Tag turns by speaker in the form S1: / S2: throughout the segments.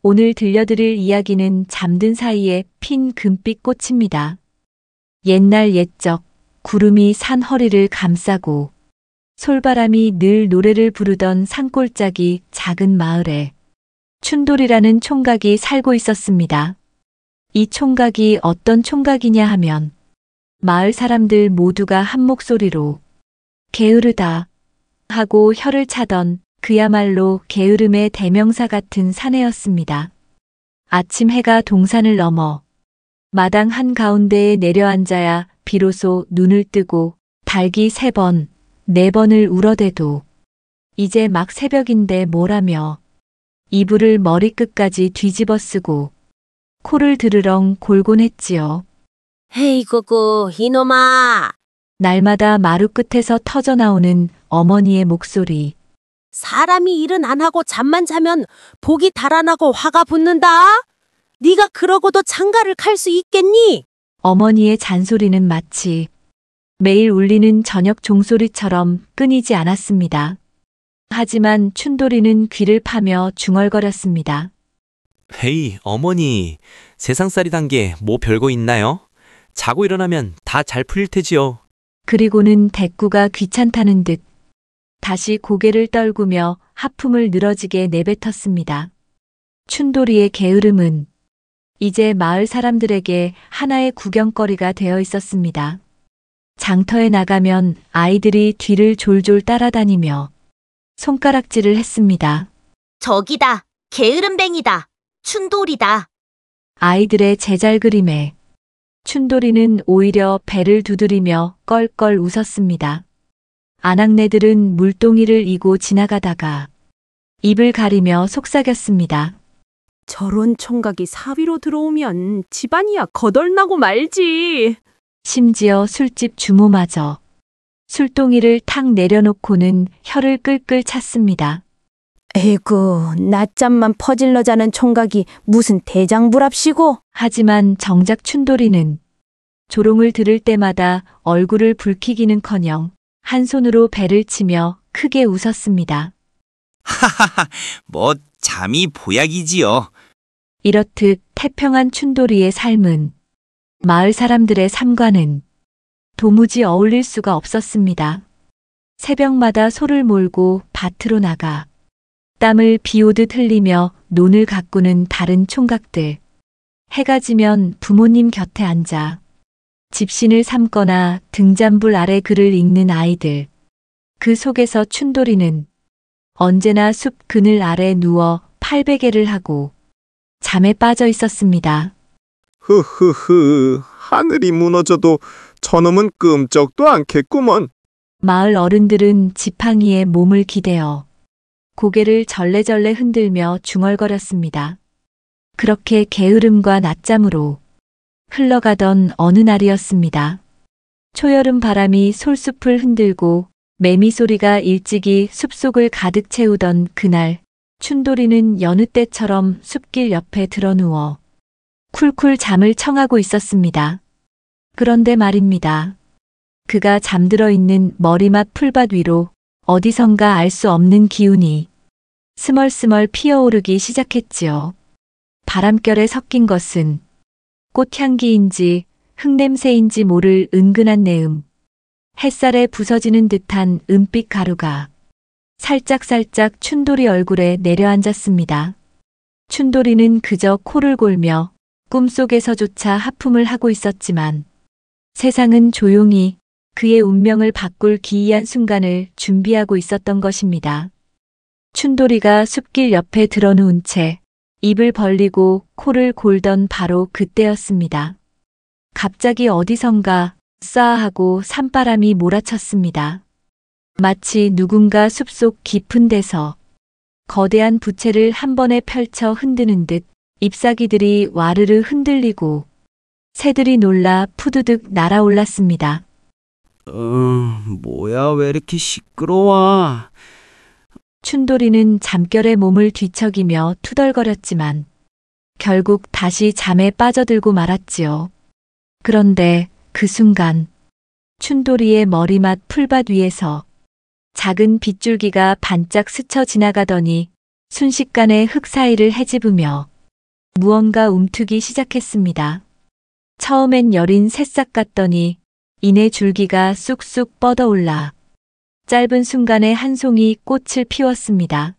S1: 오늘 들려드릴 이야기는 잠든 사이에 핀 금빛 꽃입니다. 옛날 옛적 구름이 산 허리를 감싸고 솔바람이 늘 노래를 부르던 산골짜기 작은 마을에 춘돌이라는 총각이 살고 있었습니다. 이 총각이 어떤 총각이냐 하면 마을 사람들 모두가 한 목소리로 게으르다 하고 혀를 차던 그야말로 게으름의 대명사 같은 사내였습니다. 아침 해가 동산을 넘어 마당 한가운데에 내려앉아야 비로소 눈을 뜨고 닭이 3번, 4번을 울어대도 이제 막 새벽인데 뭐라며 이불을 머리끝까지 뒤집어 쓰고 코를 드르렁 골곤 했지요.
S2: 헤이구구 이놈아!
S1: 날마다 마루 끝에서 터져나오는 어머니의 목소리.
S2: 사람이 일은 안 하고 잠만 자면 복이 달아나고 화가 붙는다. 네가 그러고도 장가를 갈 수 있겠니?
S1: 어머니의 잔소리는 마치 매일 울리는 저녁 종소리처럼 끊이지 않았습니다. 하지만 춘돌이는 귀를 파며 중얼거렸습니다.
S3: 헤이, 어머니. 세상살이 단 게 뭐 별거 있나요? 자고 일어나면 다 잘 풀릴 테지요.
S1: 그리고는 대꾸가 귀찮다는 듯 다시 고개를 떨구며 하품을 늘어지게 내뱉었습니다. 춘돌이의 게으름은 이제 마을 사람들에게 하나의 구경거리가 되어 있었습니다. 장터에 나가면 아이들이 뒤를 졸졸 따라다니며 손가락질을 했습니다.
S2: 저기다. 게으름뱅이다. 춘돌이다.
S1: 아이들의 제잘그림에 춘돌이는 오히려 배를 두드리며 껄껄 웃었습니다. 아낙네들은 물동이를 이고 지나가다가 입을 가리며 속삭였습니다.
S4: 저런 총각이 사위로 들어오면 집안이야 거덜나고 말지.
S1: 심지어 술집 주모마저 술동이를 탁 내려놓고는 혀를 끌끌 찼습니다.
S4: 에이구, 낮잠만 퍼질러 자는 총각이 무슨 대장부랍시고.
S1: 하지만 정작 춘돌이는 조롱을 들을 때마다 얼굴을 붉히기는커녕 한 손으로 배를 치며 크게 웃었습니다.
S5: 하하하, 뭐 잠이 보약이지요.
S1: 이렇듯 태평한 춘돌이의 삶은 마을 사람들의 삶과는 도무지 어울릴 수가 없었습니다. 새벽마다 소를 몰고 밭으로 나가 땀을 비오듯 흘리며 논을 가꾸는 다른 총각들. 해가 지면 부모님 곁에 앉아 집신을 삶거나 등잔불 아래 글을 읽는 아이들. 그 속에서 춘돌이는 언제나 숲 그늘 아래 누워 팔베개를 하고 잠에 빠져 있었습니다.
S6: 흐흐흐, 하늘이 무너져도 저놈은 끔쩍도 않겠구먼.
S1: 마을 어른들은 지팡이에 몸을 기대어 고개를 절레절레 흔들며 중얼거렸습니다. 그렇게 게으름과 낮잠으로 흘러가던 어느 날이었습니다. 초여름 바람이 솔숲을 흔들고 매미 소리가 일찍이 숲속을 가득 채우던 그날, 춘돌이는 여느 때처럼 숲길 옆에 드러누워 쿨쿨 잠을 청하고 있었습니다. 그런데 말입니다. 그가 잠들어 있는 머리맡 풀밭 위로 어디선가 알 수 없는 기운이 스멀스멀 피어오르기 시작했지요. 바람결에 섞인 것은 꽃향기인지 흙냄새인지 모를 은근한 내음, 햇살에 부서지는 듯한 은빛 가루가 살짝살짝 춘돌이 얼굴에 내려앉았습니다. 춘돌이는 그저 코를 골며 꿈속에서조차 하품을 하고 있었지만 세상은 조용히 그의 운명을 바꿀 기이한 순간을 준비하고 있었던 것입니다. 춘돌이가 숲길 옆에 드러누운 채 입을 벌리고 코를 골던 바로 그때였습니다. 갑자기 어디선가 싸하고 산바람이 몰아쳤습니다. 마치 누군가 숲속 깊은 데서 거대한 부채를 한 번에 펼쳐 흔드는 듯 잎사귀들이 와르르 흔들리고 새들이 놀라 푸드득 날아올랐습니다.
S5: 뭐야, 왜 이렇게 시끄러워?
S1: 춘돌이는 잠결에 몸을 뒤척이며 투덜거렸지만 결국 다시 잠에 빠져들고 말았지요. 그런데 그 순간 춘돌이의 머리맡 풀밭 위에서 작은 빗줄기가 반짝 스쳐 지나가더니 순식간에 흙 사이를 헤집으며 무언가 움트기 시작했습니다. 처음엔 여린 새싹 같더니 이내 줄기가 쑥쑥 뻗어올라 짧은 순간에 한 송이 꽃을 피웠습니다.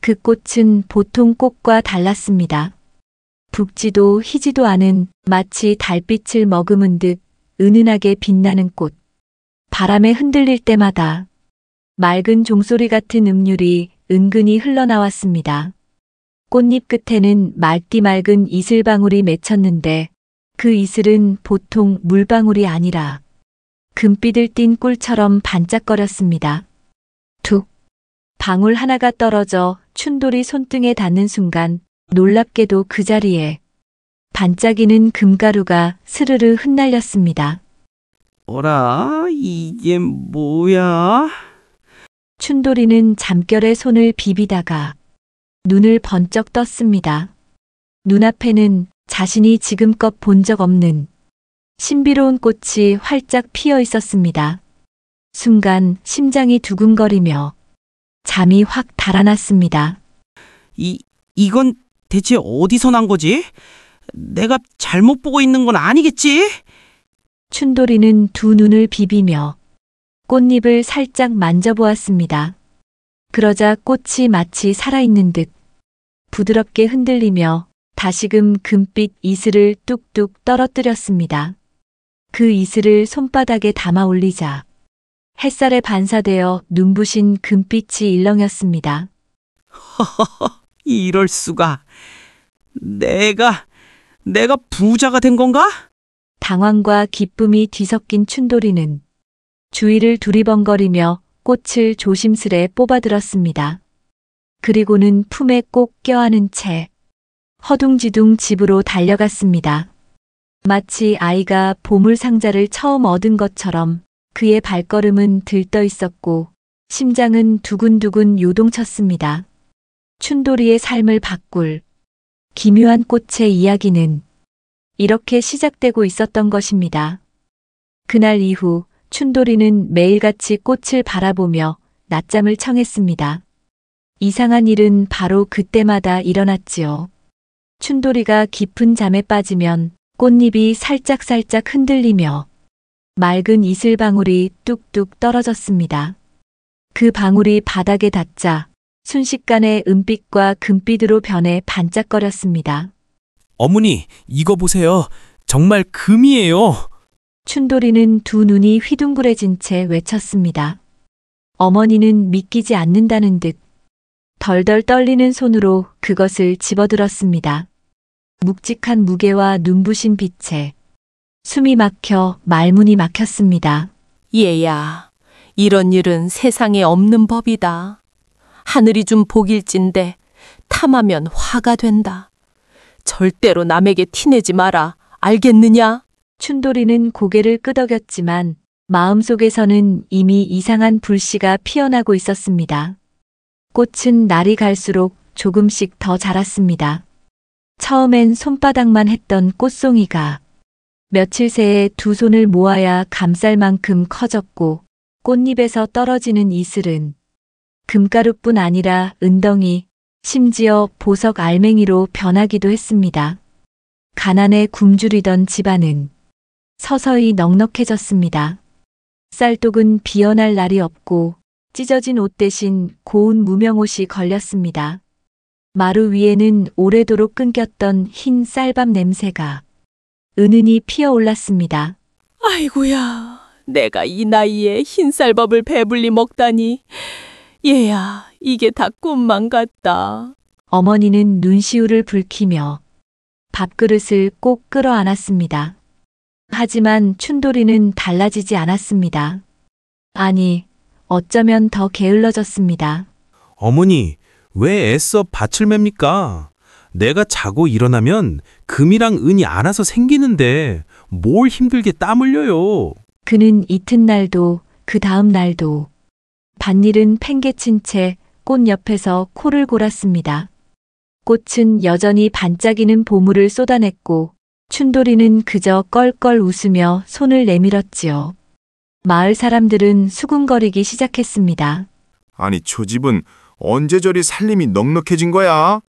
S1: 그 꽃은 보통 꽃과 달랐습니다. 붉지도 희지도 않은 마치 달빛을 머금은 듯 은은하게 빛나는 꽃. 바람에 흔들릴 때마다 맑은 종소리 같은 음률이 은근히 흘러나왔습니다. 꽃잎 끝에는 맑디 맑은 이슬방울이 맺혔는데 그 이슬은 보통 물방울이 아니라 금빛을 띤 꿀처럼 반짝거렸습니다. 툭! 방울 하나가 떨어져 춘돌이 손등에 닿는 순간 놀랍게도 그 자리에 반짝이는 금가루가 스르르 흩날렸습니다.
S5: 어라, 이게 뭐야?
S1: 춘돌이는 잠결에 손을 비비다가 눈을 번쩍 떴습니다. 눈앞에는 자신이 지금껏 본 적 없는 신비로운 꽃이 활짝 피어 있었습니다. 순간 심장이 두근거리며 잠이 확 달아났습니다.
S5: 이건 대체 어디서 난 거지? 내가 잘못 보고 있는 건 아니겠지?
S1: 춘돌이는 두 눈을 비비며 꽃잎을 살짝 만져보았습니다. 그러자 꽃이 마치 살아있는 듯 부드럽게 흔들리며 다시금 금빛 이슬을 뚝뚝 떨어뜨렸습니다. 그 이슬을 손바닥에 담아 올리자 햇살에 반사되어 눈부신 금빛이 일렁였습니다.
S5: 이럴 수가. 내가 부자가 된 건가?
S1: 당황과 기쁨이 뒤섞인 춘돌이는 주위를 두리번거리며 꽃을 조심스레 뽑아들었습니다. 그리고는 품에 꼭 껴안은 채 허둥지둥 집으로 달려갔습니다. 마치 아이가 보물 상자를 처음 얻은 것처럼 그의 발걸음은 들떠 있었고 심장은 두근두근 요동쳤습니다. 춘돌이의 삶을 바꿀 기묘한 꽃의 이야기는 이렇게 시작되고 있었던 것입니다. 그날 이후 춘돌이는 매일같이 꽃을 바라보며 낮잠을 청했습니다. 이상한 일은 바로 그때마다 일어났지요. 춘돌이가 깊은 잠에 빠지면 꽃잎이 살짝살짝 흔들리며 맑은 이슬방울이 뚝뚝 떨어졌습니다. 그 방울이 바닥에 닿자 순식간에 은빛과 금빛으로 변해 반짝거렸습니다.
S3: 어머니, 이거 보세요. 정말 금이에요.
S1: 춘돌이는 두 눈이 휘둥그레진 채 외쳤습니다. 어머니는 믿기지 않는다는 듯 덜덜 떨리는 손으로 그것을 집어들었습니다. 묵직한 무게와 눈부신 빛에 숨이 막혀 말문이 막혔습니다.
S2: 얘야, 이런 일은 세상에 없는 법이다. 하늘이 준 복일진데 탐하면 화가 된다. 절대로 남에게 티내지 마라. 알겠느냐?
S1: 춘돌이는 고개를 끄덕였지만 마음속에서는 이미 이상한 불씨가 피어나고 있었습니다. 꽃은 날이 갈수록 조금씩 더 자랐습니다. 처음엔 손바닥만 했던 꽃송이가 며칠 새에 두 손을 모아야 감쌀 만큼 커졌고 꽃잎에서 떨어지는 이슬은 금가루뿐 아니라 은덩이, 심지어 보석 알맹이로 변하기도 했습니다. 가난에 굶주리던 집안은 서서히 넉넉해졌습니다. 쌀독은 비어날 날이 없고 찢어진 옷 대신 고운 무명옷이 걸렸습니다. 마루 위에는 오래도록 끊겼던 흰 쌀밥 냄새가 은은히 피어올랐습니다.
S2: 아이고야, 내가 이 나이에 흰쌀밥을 배불리 먹다니. 얘야, 이게 다 꿈만 같다.
S1: 어머니는 눈시울을 붉히며 밥그릇을 꼭 끌어안았습니다. 하지만 춘돌이는 달라지지 않았습니다. 아니, 어쩌면 더 게을러졌습니다.
S7: 어머니, 왜 애써 밭을 맵니까? 내가 자고 일어나면 금이랑 은이 알아서 생기는데 뭘 힘들게 땀 흘려요.
S1: 그는 이튿날도 그 다음 날도 밭일은 팽개친 채 꽃 옆에서 코를 골았습니다. 꽃은 여전히 반짝이는 보물을 쏟아냈고 춘돌이는 그저 껄껄 웃으며 손을 내밀었지요. 마을 사람들은 수군거리기 시작했습니다.
S6: 아니, 저 집은 언제 저리 살림이 넉넉해진 거야?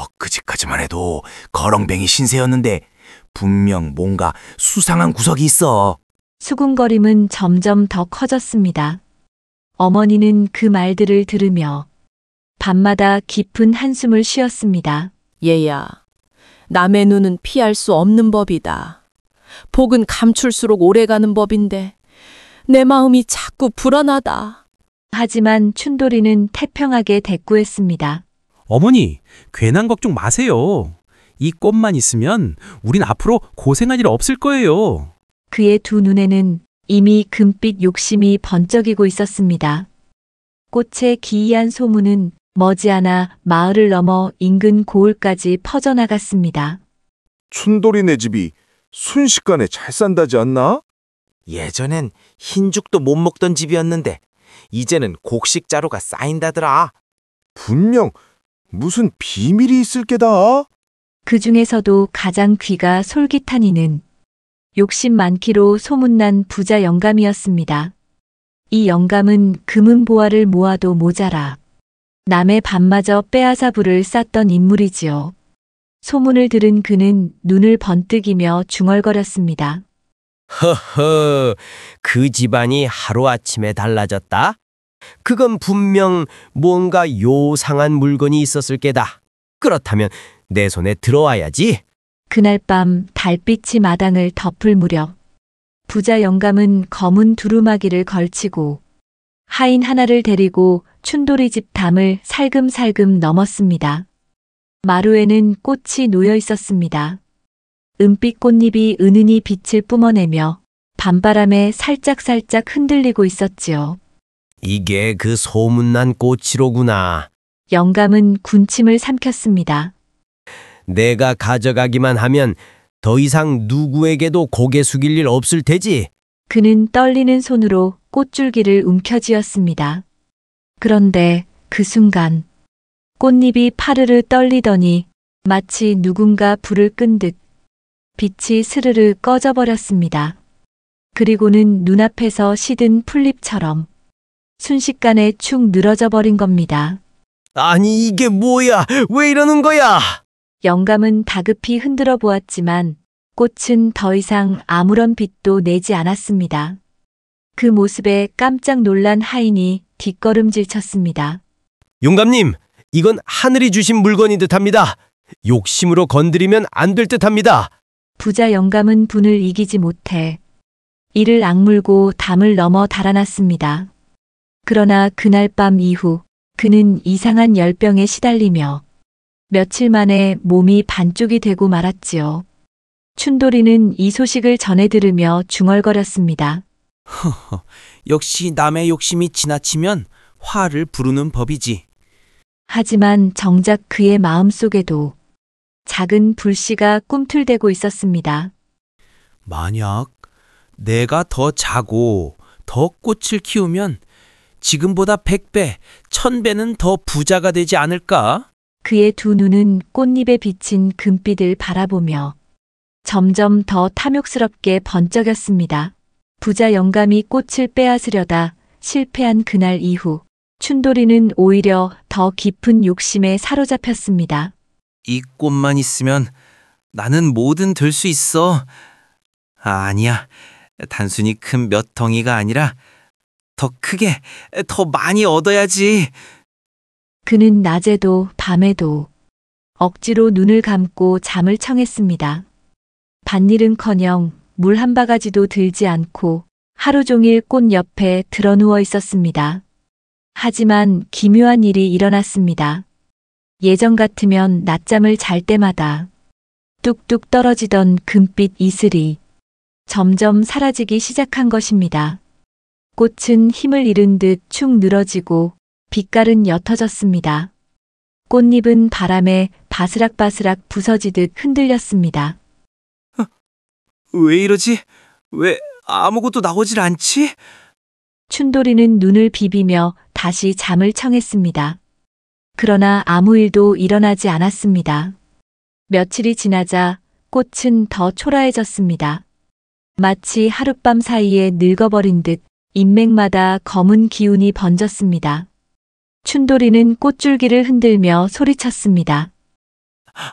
S8: 엊그제까지만 해도 거렁뱅이 신세였는데 분명 뭔가 수상한 구석이 있어.
S1: 수군거림은 점점 더 커졌습니다. 어머니는 그 말들을 들으며 밤마다 깊은 한숨을 쉬었습니다.
S2: 얘야, 남의 눈은 피할 수 없는 법이다. 복은 감출수록 오래가는 법인데 내 마음이 자꾸 불안하다.
S1: 하지만 춘돌이는 태평하게 대꾸했습니다.
S7: 어머니, 괜한 걱정 마세요. 이 꽃만 있으면 우린 앞으로 고생할 일 없을 거예요.
S1: 그의 두 눈에는 이미 금빛 욕심이 번쩍이고 있었습니다. 꽃의 기이한 소문은 머지않아 마을을 넘어 인근 고을까지 퍼져나갔습니다.
S6: 춘돌이네 집이 순식간에 잘 산다지 않나?
S8: 예전엔 흰죽도 못 먹던 집이었는데 이제는 곡식자루가 쌓인다더라.
S6: 분명 무슨 비밀이 있을 게다.
S1: 그 중에서도 가장 귀가 솔깃한 이는 욕심 많기로 소문난 부자 영감이었습니다. 이 영감은 금은 보화를 모아도 모자라 남의 밥마저 빼앗아 부를 쌌던 인물이지요. 소문을 들은 그는 눈을 번뜩이며 중얼거렸습니다.
S9: 허허, 그 집안이 하루아침에 달라졌다? 그건 분명 뭔가 요상한 물건이 있었을 게다. 그렇다면 내 손에 들어와야지.
S1: 그날 밤 달빛이 마당을 덮을 무렵 부자 영감은 검은 두루마기를 걸치고 하인 하나를 데리고 춘돌이 집 담을 살금살금 넘었습니다. 마루에는 꽃이 놓여 있었습니다. 은빛 꽃잎이 은은히 빛을 뿜어내며 밤바람에 살짝살짝 흔들리고 있었지요.
S9: 이게 그 소문난 꽃이로구나.
S1: 영감은 군침을 삼켰습니다.
S9: 내가 가져가기만 하면 더 이상 누구에게도 고개 숙일 일 없을 테지.
S1: 그는 떨리는 손으로 꽃줄기를 움켜쥐었습니다. 그런데 그 순간 꽃잎이 파르르 떨리더니 마치 누군가 불을 끈 듯 빛이 스르르 꺼져버렸습니다. 그리고는 눈앞에서 시든 풀잎처럼 순식간에 축 늘어져 버린 겁니다.
S9: 아니 이게 뭐야? 왜 이러는 거야?
S1: 영감은 다급히 흔들어 보았지만 꽃은 더 이상 아무런 빛도 내지 않았습니다. 그 모습에 깜짝 놀란 하인이 뒷걸음질 쳤습니다.
S9: 용감님, 이건 하늘이 주신 물건인 듯합니다. 욕심으로 건드리면 안 될 듯합니다.
S1: 부자 영감은 분을 이기지 못해 이를 악물고 담을 넘어 달아났습니다. 그러나 그날 밤 이후 그는 이상한 열병에 시달리며 며칠 만에 몸이 반쪽이 되고 말았지요. 춘돌이는 이 소식을 전해 들으며 중얼거렸습니다.
S3: 역시 남의 욕심이 지나치면 화를 부르는 법이지.
S1: 하지만 정작 그의 마음속에도 작은 불씨가 꿈틀대고 있었습니다.
S3: 만약 내가 더 자고 더 꽃을 키우면 지금보다 100배, 1000배는 더 부자가 되지 않을까?
S1: 그의 두 눈은 꽃잎에 비친 금빛을 바라보며 점점 더 탐욕스럽게 번쩍였습니다. 부자 영감이 꽃을 빼앗으려다 실패한 그날 이후 춘돌이는 오히려 더 깊은 욕심에 사로잡혔습니다.
S3: 이 꽃만 있으면 나는 뭐든 될 수 있어. 아니야. 단순히 큰 몇 덩이가 아니라 더 크게, 더 많이 얻어야지.
S1: 그는 낮에도 밤에도 억지로 눈을 감고 잠을 청했습니다. 밭일은커녕 물 한 바가지도 들지 않고 하루 종일 꽃 옆에 드러누워 있었습니다. 하지만 기묘한 일이 일어났습니다. 예전 같으면 낮잠을 잘 때마다 뚝뚝 떨어지던 금빛 이슬이 점점 사라지기 시작한 것입니다. 꽃은 힘을 잃은 듯 축 늘어지고 빛깔은 옅어졌습니다. 꽃잎은 바람에 바스락바스락 부서지듯 흔들렸습니다.
S3: 왜 이러지? 왜 아무것도 나오질 않지?
S1: 춘돌이는 눈을 비비며 다시 잠을 청했습니다. 그러나 아무 일도 일어나지 않았습니다. 며칠이 지나자 꽃은 더 초라해졌습니다. 마치 하룻밤 사이에 늙어버린 듯 인맥마다 검은 기운이 번졌습니다. 춘돌이는 꽃줄기를 흔들며 소리쳤습니다.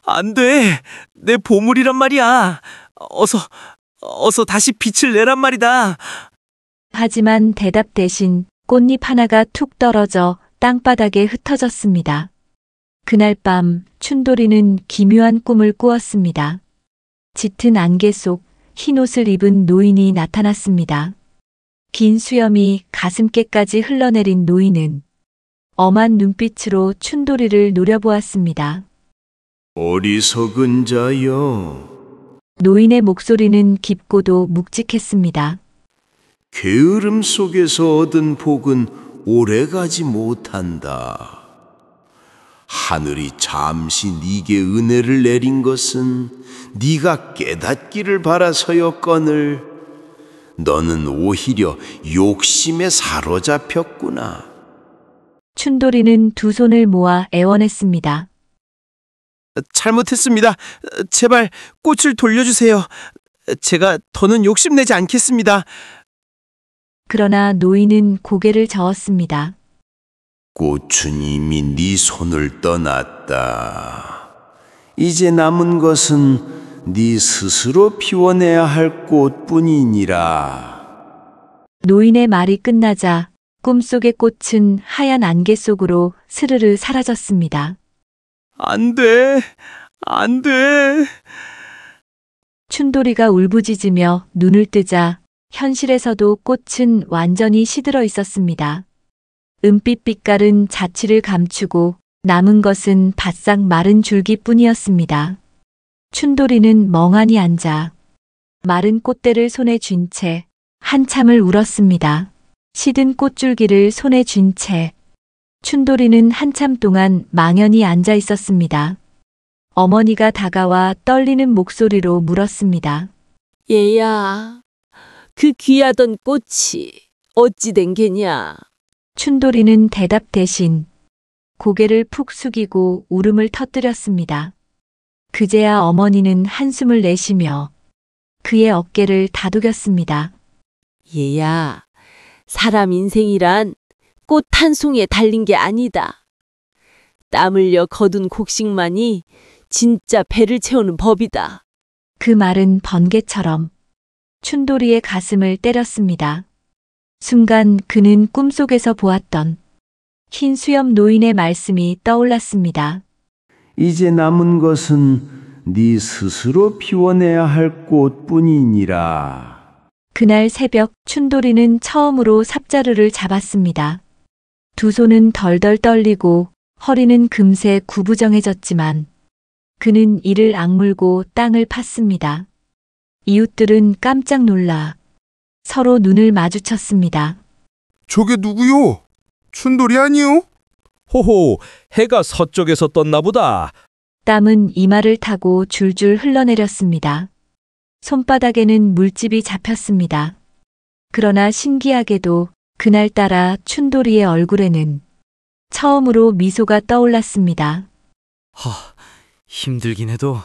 S3: 안 돼. 내 보물이란 말이야. 어서 다시 빛을 내란 말이다.
S1: 하지만 대답 대신 꽃잎 하나가 툭 떨어져 땅바닥에 흩어졌습니다. 그날 밤 춘돌이는 기묘한 꿈을 꾸었습니다. 짙은 안개 속 흰옷을 입은 노인이 나타났습니다. 긴 수염이 가슴께까지 흘러내린 노인은 엄한 눈빛으로 춘돌이를 노려보았습니다.
S10: 어리석은 자여,
S1: 노인의 목소리는 깊고도 묵직했습니다.
S10: 게으름 속에서 얻은 복은 오래가지 못한다. 하늘이 잠시 네게 은혜를 내린 것은 네가 깨닫기를 바라서였거늘 너는 오히려 욕심에 사로잡혔구나.
S1: 춘돌이는 두 손을 모아 애원했습니다.
S3: 잘못했습니다. 제발 꽃을 돌려주세요. 제가 더는 욕심내지 않겠습니다.
S1: 그러나 노인은 고개를 저었습니다.
S10: 꽃은 이미 네 손을 떠났다. 이제 남은 것은 네 스스로 피워내야 할 꽃뿐이니라.
S1: 노인의 말이 끝나자 꿈속의 꽃은 하얀 안개 속으로 스르르 사라졌습니다.
S3: 안 돼. 안 돼.
S1: 춘돌이가 울부짖으며 눈을 뜨자 현실에서도 꽃은 완전히 시들어 있었습니다. 은빛 빛깔은 자취를 감추고 남은 것은 바싹 마른 줄기뿐이었습니다. 춘돌이는 멍하니 앉아 마른 꽃대를 손에 쥔 채 한참을 울었습니다. 시든 꽃줄기를 손에 쥔 채 춘돌이는 한참 동안 망연히 앉아 있었습니다. 어머니가 다가와 떨리는 목소리로 물었습니다.
S2: 얘야, 그 귀하던 꽃이 어찌 된 게냐?
S1: 춘돌이는 대답 대신 고개를 푹 숙이고 울음을 터뜨렸습니다. 그제야 어머니는 한숨을 내쉬며 그의 어깨를 다독였습니다.
S2: 얘야, 사람 인생이란 꽃 한 송이에 달린 게 아니다. 땀 흘려 거둔 곡식만이 진짜 배를 채우는 법이다.
S1: 그 말은 번개처럼 춘돌이의 가슴을 때렸습니다. 순간 그는 꿈속에서 보았던 흰 수염 노인의 말씀이 떠올랐습니다.
S10: 이제 남은 것은 네 스스로 피워내야 할 꽃뿐이니라.
S1: 그날 새벽 춘돌이는 처음으로 삽자루를 잡았습니다. 두 손은 덜덜 떨리고 허리는 금세 구부정해졌지만 그는 이를 악물고 땅을 팠습니다. 이웃들은 깜짝 놀라 서로 눈을 마주쳤습니다.
S6: 저게 누구요? 춘돌이 아니요?
S11: 호호, 해가 서쪽에서 떴나 보다.
S1: 땀은 이마를 타고 줄줄 흘러내렸습니다. 손바닥에는 물집이 잡혔습니다. 그러나 신기하게도 그날따라 춘돌이의 얼굴에는 처음으로 미소가 떠올랐습니다.
S3: 힘들긴 해도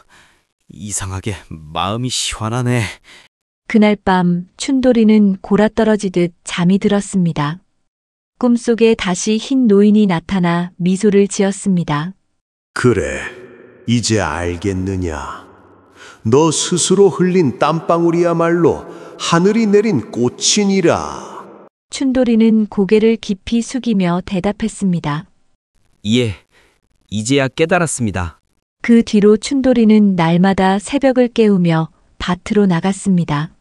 S3: 이상하게 마음이 시원하네.
S1: 그날 밤 춘돌이는 골아떨어지듯 잠이 들었습니다. 꿈속에 다시 흰 노인이 나타나 미소를 지었습니다.
S10: 그래, 이제 알겠느냐. 너 스스로 흘린 땀방울이야말로 하늘이 내린 꽃이니라.
S1: 춘돌이는 고개를 깊이 숙이며 대답했습니다.
S3: 예, 이제야 깨달았습니다.
S1: 그 뒤로 춘돌이는 날마다 새벽을 깨우며 밭으로 나갔습니다.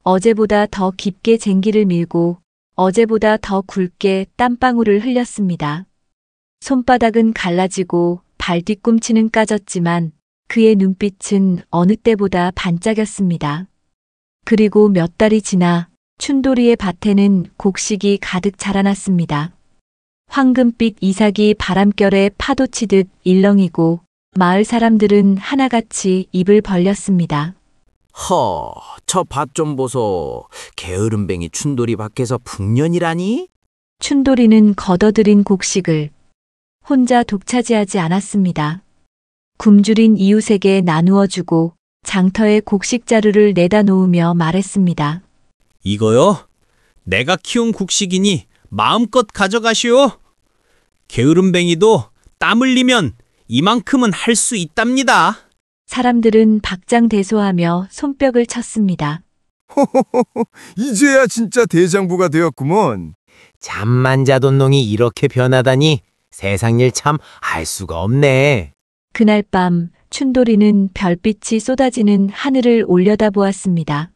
S1: 어제보다 더 깊게 쟁기를 밀고 어제보다 더 굵게 땀방울을 흘렸습니다. 손바닥은 갈라지고 발뒤꿈치는 까졌지만 그의 눈빛은 어느 때보다 반짝였습니다. 그리고 몇 달이 지나 춘돌이의 밭에는 곡식이 가득 자라났습니다. 황금빛 이삭이 바람결에 파도치듯 일렁이고 마을 사람들은 하나같이 입을 벌렸습니다.
S8: 저 밭 좀 보소. 게으름뱅이 춘돌이 밖에서 풍년이라니?
S1: 춘돌이는 걷어들인 곡식을 혼자 독차지하지 않았습니다. 굶주린 이웃에게 나누어 주고 장터에 곡식 자루를 내다 놓으며 말했습니다.
S7: 이거요? 내가 키운 곡식이니 마음껏 가져가시오. 게으름뱅이도 땀 흘리면 이만큼은 할 수 있답니다.
S1: 사람들은 박장대소하며 손뼉을 쳤습니다.
S6: 이제야 진짜 대장부가 되었구먼.
S8: 잠만 자던 놈이 이렇게 변하다니 세상 일 참 알 수가 없네.
S1: 그날 밤 춘돌이는 별빛이 쏟아지는 하늘을 올려다보았습니다.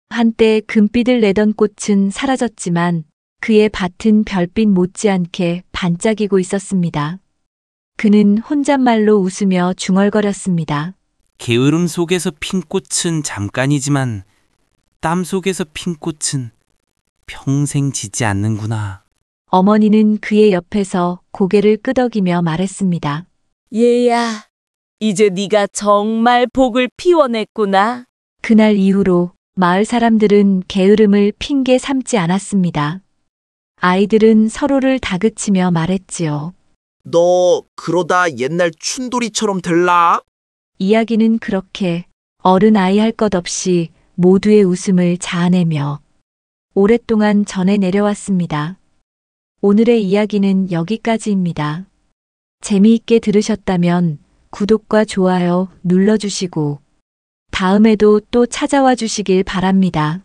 S1: 한때 금빛을 내던 꽃은 사라졌지만 그의 밭은 별빛 못지않게 반짝이고 있었습니다. 그는 혼잣말로 웃으며 중얼거렸습니다.
S3: 게으름 속에서 핀 꽃은 잠깐이지만 땀 속에서 핀 꽃은 평생 지지 않는구나.
S1: 어머니는 그의 옆에서 고개를 끄덕이며 말했습니다.
S2: 얘야, 이제 네가 정말 복을 피워냈구나.
S1: 그날 이후로 마을 사람들은 게으름을 핑계 삼지 않았습니다. 아이들은 서로를 다그치며 말했지요.
S8: 너 그러다 옛날 춘돌이처럼 될라?
S1: 이야기는 그렇게 어른 아이 할 것 없이 모두의 웃음을 자아내며 오랫동안 전해 내려왔습니다. 오늘의 이야기는 여기까지입니다. 재미있게 들으셨다면 구독과 좋아요 눌러주시고 다음에도 또 찾아와 주시길 바랍니다.